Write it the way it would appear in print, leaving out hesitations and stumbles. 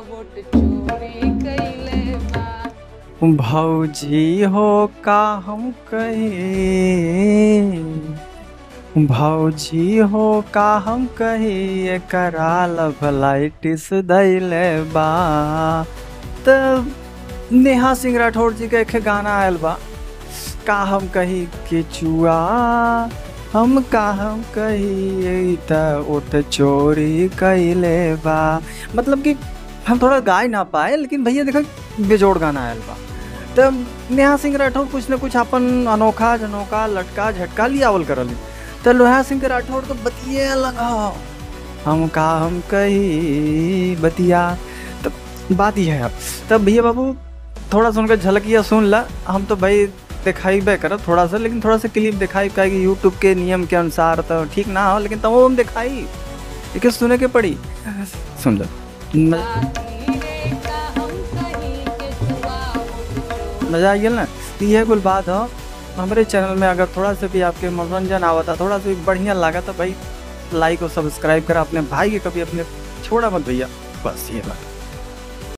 Vote चोरी कइले बा। भौजी हो का हम कही, भौजी हो का हम कही, एकरा लवलाइटिस धइले बा। त नेहा सिंह राठौर जी का एक गाना आयल बा, का हम कही केचुआ, हम का हम कही त ओट चोरी कइले बा। मतलब कि हम थोड़ा गा ना पाए, लेकिन भैया देखो बेजोड़ गाना आयल बा। तब नेहा सिंह राठौर कुछ न कुछ अपन अनोखा झनोखा लटका झटका लियावल करली। तो नेहा सिंह राठौर तो बतिये लगा, हम का हम कही बतिया। तब बात ही है अब। तब भैया बाबू थोड़ा सा उनका झलकिया सुन ला। हम तो भाई दिखाई बे कर थोड़ा सा, लेकिन थोड़ा सा क्लिप दिखाई का कि यूट्यूब के नियम के अनुसार तो ठीक ना हो, लेकिन तब वो हम दिखाई लेकिन सुने के पड़ी। सुन लो, मजा आ गया ना। ये कुल बात हो। हमारे चैनल में अगर थोड़ा सा भी आपके मनोरंजन आवता, थोड़ा सा भी बढ़िया लगा तो भाई लाइक और सब्सक्राइब करा। अपने भाई के कभी अपने छोड़ा मत भैया, बस ये बात।